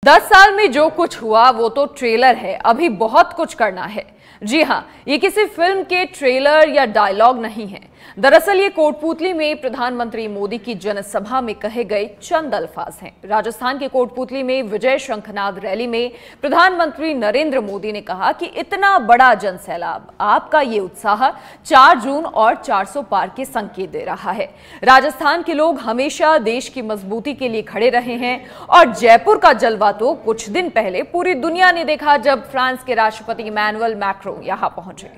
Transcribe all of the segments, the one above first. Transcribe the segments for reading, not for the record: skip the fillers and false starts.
10 साल में जो कुछ हुआ वो तो ट्रेलर है, अभी बहुत कुछ करना है। जी हां, ये किसी फिल्म के ट्रेलर या डायलॉग नहीं है। दरअसल ये कोटपूतली में प्रधानमंत्री मोदी की जनसभा में कहे गए चंद अल्फाज हैं। राजस्थान के कोटपूतली में विजय शंखनाद रैली में प्रधानमंत्री नरेंद्र मोदी ने कहा कि इतना बड़ा जनसैलाब, आपका ये उत्साह 4 जून और 400 पार के संकेत दे रहा है। राजस्थान के लोग हमेशा देश की मजबूती के लिए खड़े रहे हैं और जयपुर का जलवा तो कुछ दिन पहले पूरी दुनिया ने देखा जब फ्रांस के राष्ट्रपति इमैनुअल मैक्रों यहां पहुंचे।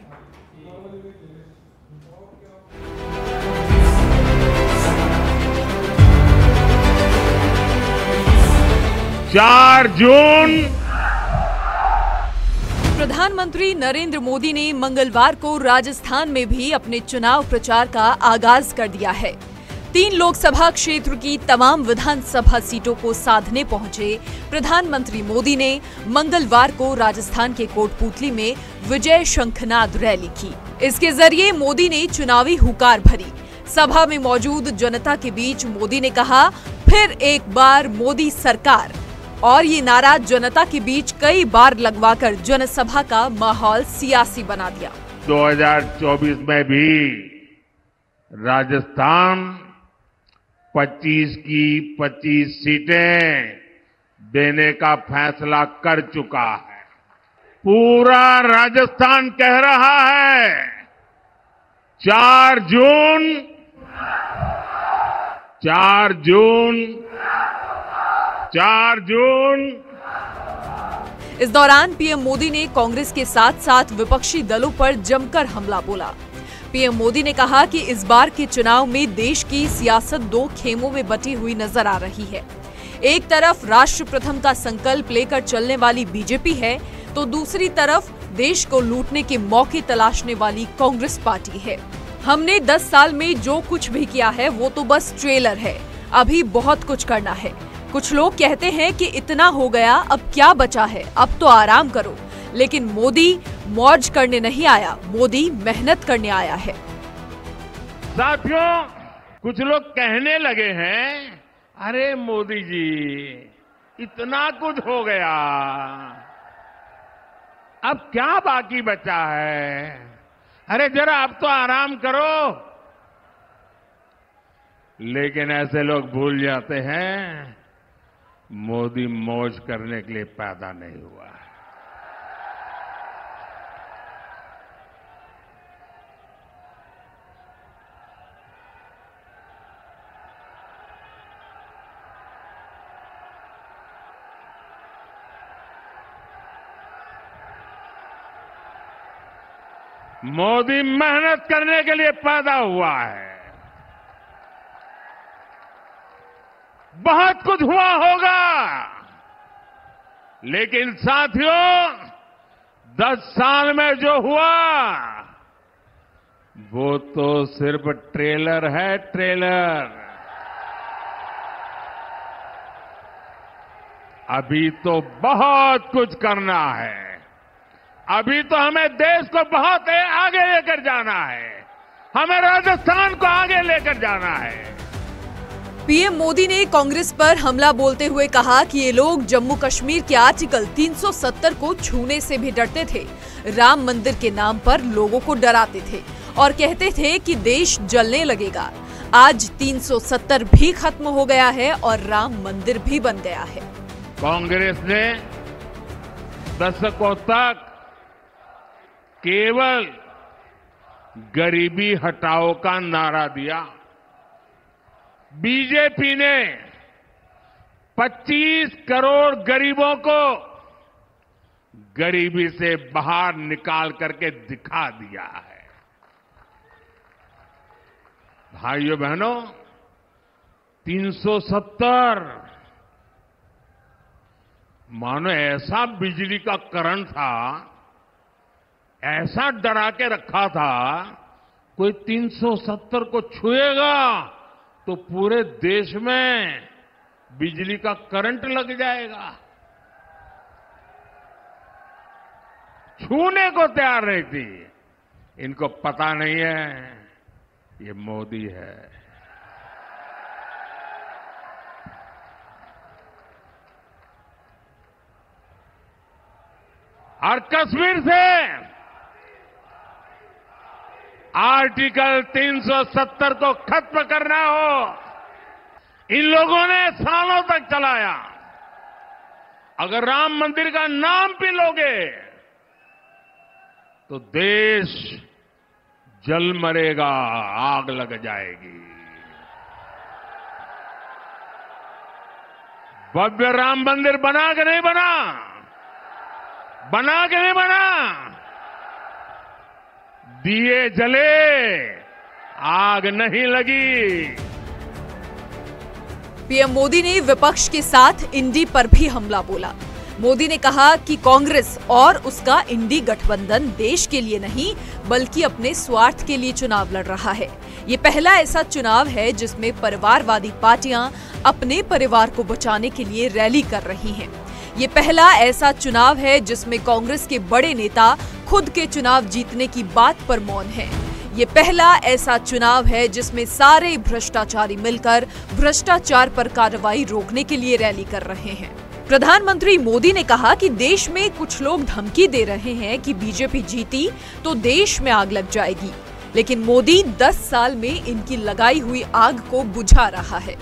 4 जून प्रधानमंत्री नरेंद्र मोदी ने मंगलवार को राजस्थान में भी अपने चुनाव प्रचार का आगाज कर दिया है। 3 लोकसभा क्षेत्र की तमाम विधानसभा सीटों को साधने पहुंचे प्रधानमंत्री मोदी ने मंगलवार को राजस्थान के कोटपूतली में विजय शंखनाद रैली की। इसके जरिए मोदी ने चुनावी हुकार भरी। सभा में मौजूद जनता के बीच मोदी ने कहा, फिर एक बार मोदी सरकार, और ये नारा जनता के बीच कई बार लगवाकर जनसभा का माहौल सियासी बना दिया। 2024 में भी राजस्थान 25 की 25 सीटें देने का फैसला कर चुका है। पूरा राजस्थान कह रहा है 4 जून 4 जून 4 जून। इस दौरान पीएम मोदी ने कांग्रेस के साथ साथ विपक्षी दलों पर जमकर हमला बोला। पीएम मोदी ने कहा कि इस बार के चुनाव में देश की सियासत 2 खेमों में बटी हुई नजर आ रही है। एक तरफ राष्ट्र प्रथम का संकल्प लेकर चलने वाली बीजेपी है, तो दूसरी तरफ देश को लूटने के मौके तलाशने वाली कांग्रेस पार्टी है। हमने 10 साल में जो कुछ भी किया है वो तो बस ट्रेलर है, अभी बहुत कुछ करना है। कुछ लोग कहते हैं कि इतना हो गया, अब क्या बचा है, अब तो आराम करो। लेकिन मोदी मौज करने नहीं आया, मोदी मेहनत करने आया है। साथियों, कुछ लोग कहने लगे हैं, अरे मोदी जी इतना कुछ हो गया, अब क्या बाकी बचा है, अरे जरा अब तो आराम करो। लेकिन ऐसे लोग भूल जाते हैं मोदी मौज करने के लिए पैदा नहीं हुआ है। मोदी मेहनत करने के लिए पैदा हुआ है। बहुत कुछ हुआ होगा, लेकिन साथियों 10 साल में जो हुआ वो तो सिर्फ ट्रेलर है, ट्रेलर। अभी तो बहुत कुछ करना है। अभी तो हमें देश को बहुत आगे लेकर जाना है, हमें राजस्थान को आगे लेकर जाना है। पीएम मोदी ने कांग्रेस पर हमला बोलते हुए कहा कि ये लोग जम्मू कश्मीर के आर्टिकल 370 को छूने से भी डरते थे। राम मंदिर के नाम पर लोगों को डराते थे और कहते थे कि देश जलने लगेगा। आज 370 भी खत्म हो गया है और राम मंदिर भी बन गया है। कांग्रेस ने दशकों तक केवल गरीबी हटाओ का नारा दिया। बीजेपी ने 25 करोड़ गरीबों को गरीबी से बाहर निकाल करके दिखा दिया है। भाइयों बहनों, 370 मानो ऐसा बिजली का करंट था, ऐसा डरा के रखा था, कोई 370 को छुएगा तो पूरे देश में बिजली का करंट लग जाएगा। छूने को तैयार नहीं थी। इनको पता नहीं है ये मोदी है। और कश्मीर से आर्टिकल 370 को खत्म करना हो, इन लोगों ने सालों तक चलाया। अगर राम मंदिर का नाम भी लोगे तो देश जल मरेगा, आग लग जाएगी। भव्य राम मंदिर बना के नहीं बना, बना के नहीं बना, दिए जले, आग नहीं लगी। पीएम मोदी ने विपक्ष के साथ इंडी पर भी हमला बोला। मोदी ने कहा कि कांग्रेस और उसका इंडी गठबंधन देश के लिए नहीं बल्कि अपने स्वार्थ के लिए चुनाव लड़ रहा है। ये पहला ऐसा चुनाव है जिसमें परिवारवादी पार्टियां अपने परिवार को बचाने के लिए रैली कर रही हैं। ये पहला ऐसा चुनाव है जिसमें कांग्रेस के बड़े नेता खुद के चुनाव जीतने की बात पर मौन हैं। ये पहला ऐसा चुनाव है जिसमें सारे भ्रष्टाचारी मिलकर भ्रष्टाचार पर कार्रवाई रोकने के लिए रैली कर रहे हैं। प्रधानमंत्री मोदी ने कहा कि देश में कुछ लोग धमकी दे रहे हैं कि बीजेपी जीती तो देश में आग लग जाएगी, लेकिन मोदी 10 साल में इनकी लगाई हुई आग को बुझा रहा है।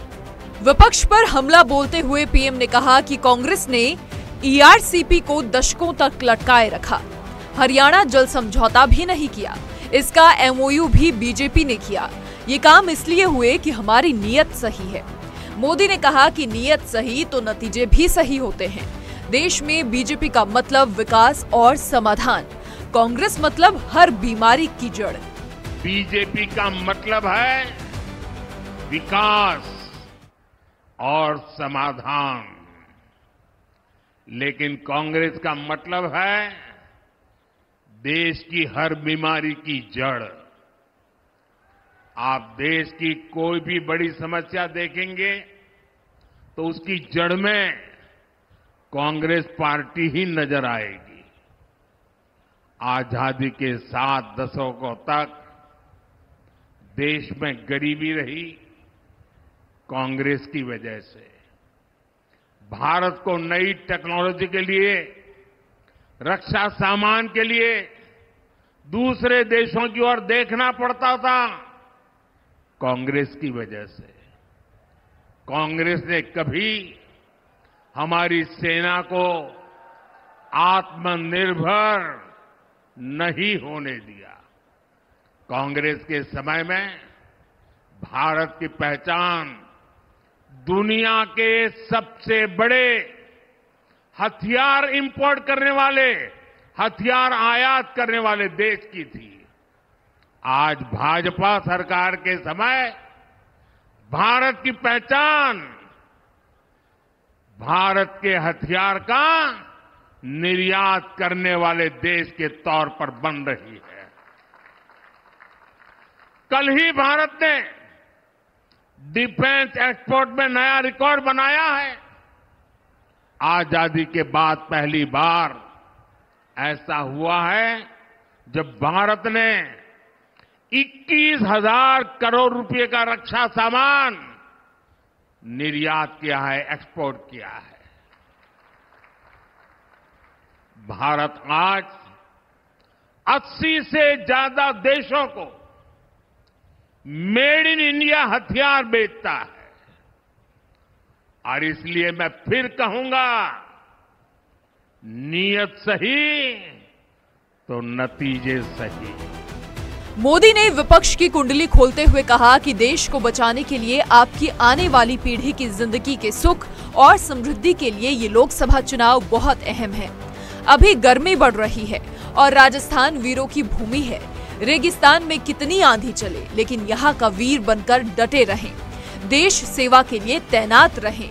विपक्ष पर हमला बोलते हुए पीएम ने कहा कि कांग्रेस ने ईआरसीपी को दशकों तक लटकाए रखा, हरियाणा जल समझौता भी नहीं किया, इसका एमओयू भी बीजेपी ने किया। ये काम इसलिए हुए कि हमारी नीयत सही है। मोदी ने कहा कि नीयत सही तो नतीजे भी सही होते हैं। देश में बीजेपी का मतलब विकास और समाधान, कांग्रेस मतलब हर बीमारी की जड़। बीजेपी का मतलब है विकास और समाधान, लेकिन कांग्रेस का मतलब है देश की हर बीमारी की जड़। आप देश की कोई भी बड़ी समस्या देखेंगे तो उसकी जड़ में कांग्रेस पार्टी ही नजर आएगी। आजादी के 7 दशकों तक देश में गरीबी रही कांग्रेस की वजह से। भारत को नई टेक्नोलॉजी के लिए, रक्षा सामान के लिए दूसरे देशों की ओर देखना पड़ता था कांग्रेस की वजह से। कांग्रेस ने कभी हमारी सेना को आत्मनिर्भर नहीं होने दिया। कांग्रेस के समय में भारत की पहचान दुनिया के सबसे बड़े हथियार इंपोर्ट करने वाले, हथियार आयात करने वाले देश की थी। आज भाजपा सरकार के समय भारत की पहचान भारत के हथियार का निर्यात करने वाले देश के तौर पर बन रही है। कल ही भारत ने डिफेंस एक्सपोर्ट में नया रिकॉर्ड बनाया है। आजादी के बाद पहली बार ऐसा हुआ है जब भारत ने 21,000 करोड़ रुपए का रक्षा सामान निर्यात किया है, एक्सपोर्ट किया है। भारत आज 80 से ज्यादा देशों को मेड इन इंडिया हथियार बेचता है। और इसलिए मैं फिर कहूंगा, नीयत सही तो नतीजे सही। मोदी ने विपक्ष की कुंडली खोलते हुए कहा कि देश को बचाने के लिए, आपकी आने वाली पीढ़ी की जिंदगी के सुख और समृद्धि के लिए ये लोकसभा चुनाव बहुत अहम है। अभी गर्मी बढ़ रही है और राजस्थान वीरों की भूमि है। रेगिस्तान में कितनी आंधी चले, लेकिन यहाँ का वीर बनकर डटे रहें, देश सेवा के लिए तैनात रहें।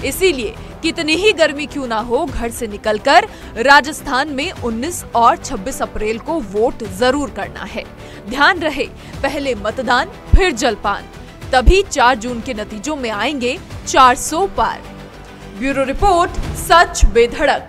इसीलिए कितनी ही गर्मी क्यों ना हो, घर से निकलकर राजस्थान में 19 और 26 अप्रैल को वोट जरूर करना है। ध्यान रहे, पहले मतदान फिर जलपान, तभी 4 जून के नतीजों में आएंगे 400 पार। ब्यूरो रिपोर्ट, सच बेधड़क।